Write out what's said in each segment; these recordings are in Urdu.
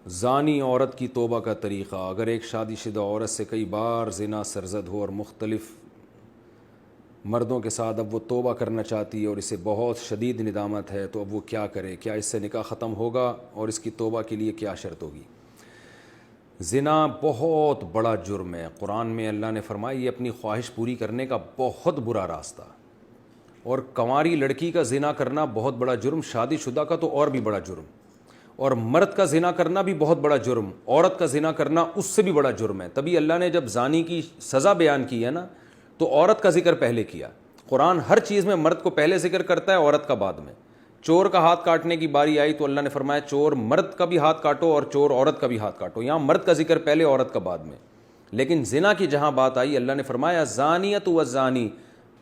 زانی عورت کی توبہ کا طریقہ. اگر ایک شادی شدہ عورت سے کئی بار زنا سرزد ہو اور مختلف مردوں کے ساتھ اب وہ توبہ کرنا چاہتی ہے اور اسے بہت شدید ندامت ہے، تو اب وہ کیا کرے؟ کیا اس سے نکاح ختم ہوگا اور اس کی توبہ کے لیے کیا شرط ہوگی؟ زنا بہت بڑا جرم ہے. قرآن میں اللہ نے فرمایا یہ اپنی خواہش پوری کرنے کا بہت برا راستہ، اور کنواری لڑکی کا زنا کرنا بہت بڑا جرم، شادی شدہ کا تو اور بھی بڑا جرم، اور مرد کا زنا کرنا بھی بہت بڑا جرم، عورت کا زنا کرنا اس سے بھی بڑا جرم ہے. تبھی اللہ نے جب زانی کی سزا بیان کی ہے نا تو عورت کا ذکر پہلے کیا. قرآن ہر چیز میں مرد کو پہلے ذکر کرتا ہے، عورت کا بعد میں. چور کا ہاتھ کاٹنے کی باری آئی تو اللہ نے فرمایا چور مرد کا بھی ہاتھ کاٹو اور چور عورت کا بھی ہاتھ کاٹو. یہاں مرد کا ذکر پہلے، عورت کا بعد میں. لیکن زنا کی جہاں بات آئی اللہ نے فرمایا زانیۃ والزانی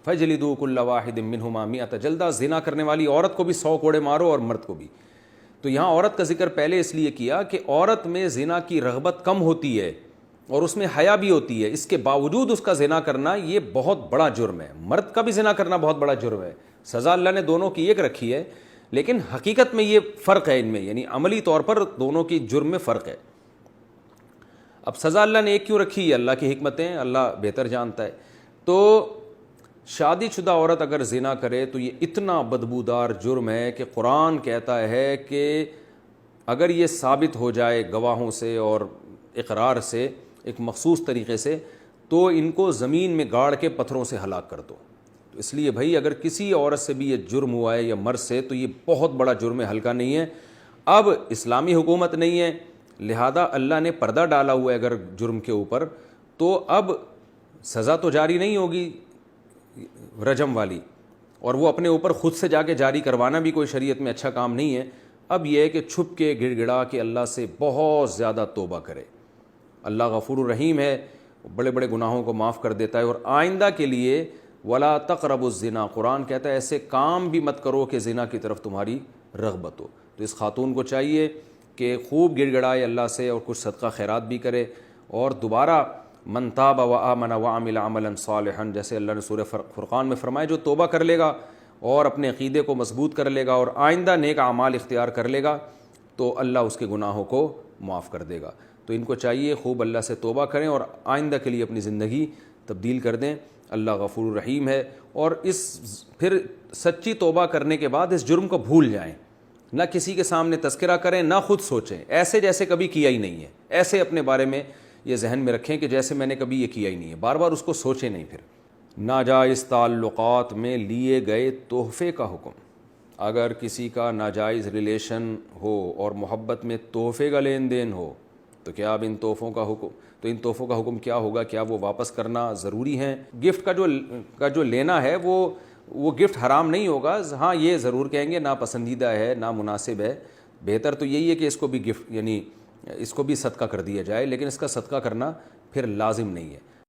فجلدوا کل واحد منہما مئۃ جلدہ. زنا کرنے والی عورت کو بھی 100 کوڑے مارو اور مرد کو بھی. تو یہاں عورت کا ذکر پہلے اس لیے کیا کہ عورت میں زنا کی رغبت کم ہوتی ہے اور اس میں حیا بھی ہوتی ہے، اس کے باوجود اس کا زنا کرنا یہ بہت بڑا جرم ہے. مرد کا بھی زنا کرنا بہت بڑا جرم ہے. سزا اللہ نے دونوں کی ایک رکھی ہے، لیکن حقیقت میں یہ فرق ہے ان میں، یعنی عملی طور پر دونوں کی جرم میں فرق ہے. اب سزا اللہ نے ایک کیوں رکھی ہے؟ اللہ کی حکمتیں اللہ بہتر جانتا ہے. تو شادی شدہ عورت اگر زنا کرے تو یہ اتنا بدبودار جرم ہے کہ قرآن کہتا ہے کہ اگر یہ ثابت ہو جائے گواہوں سے اور اقرار سے ایک مخصوص طریقے سے تو ان کو زمین میں گاڑ کے پتھروں سے ہلاک کر دو. تو اس لیے بھائی اگر کسی عورت سے بھی یہ جرم ہوا ہے یا مرد سے تو یہ بہت بڑا جرم ہے، ہلکا نہیں ہے. اب اسلامی حکومت نہیں ہے، لہذا اللہ نے پردہ ڈالا ہوا ہے اگر جرم کے اوپر، تو اب سزا تو جاری نہیں ہوگی رجم والی، اور وہ اپنے اوپر خود سے جا کے جاری کروانا بھی کوئی شریعت میں اچھا کام نہیں ہے. اب یہ ہے کہ چھپ کے گڑ گڑا کے اللہ سے بہت زیادہ توبہ کرے. اللہ غفور الرحیم ہے، بڑے بڑے گناہوں کو معاف کر دیتا ہے. اور آئندہ کے لیے ولا تقربوا الزنا، قرآن کہتا ہے ایسے کام بھی مت کرو کہ زنا کی طرف تمہاری رغبت ہو. تو اس خاتون کو چاہیے کہ خوب گڑ گڑائے اللہ سے اور کچھ صدقہ خیرات بھی کرے، اور دوبارہ من تاب وآمن وعمل عملا صالحا، جیسے اللہ نے سورہ فرقان میں فرمایا جو توبہ کر لے گا اور اپنے عقیدے کو مضبوط کر لے گا اور آئندہ نیک اعمال اختیار کر لے گا تو اللہ اس کے گناہوں کو معاف کر دے گا. تو ان کو چاہیے خوب اللہ سے توبہ کریں اور آئندہ کے لیے اپنی زندگی تبدیل کر دیں. اللہ غفور الرحیم ہے. اور پھر سچی توبہ کرنے کے بعد اس جرم کو بھول جائیں، نہ کسی کے سامنے تذکرہ کریں، نہ خود سوچیں ایسے جیسے کبھی کیا ہی نہیں ہے. ایسے اپنے بارے میں یہ ذہن میں رکھیں کہ جیسے میں نے کبھی یہ کیا ہی نہیں ہے، بار بار اس کو سوچیں نہیں. پھر ناجائز تعلقات میں لیے گئے تحفے کا حکم. اگر کسی کا ناجائز ریلیشن ہو اور محبت میں تحفے کا لین دین ہو تو کیا اب ان تحفوں کا حکم کیا ہوگا؟ کیا وہ واپس کرنا ضروری ہیں؟ گفٹ کا جو لینا ہے وہ گفٹ حرام نہیں ہوگا. ہاں یہ ضرور کہیں گے ناپسندیدہ ہے، نامناسب ہے. بہتر تو یہی ہے کہ اس کو بھی گفٹ، یعنی اس کو بھی صدقہ کر دیا جائے، لیکن اس کا صدقہ کرنا پھر لازم نہیں ہے.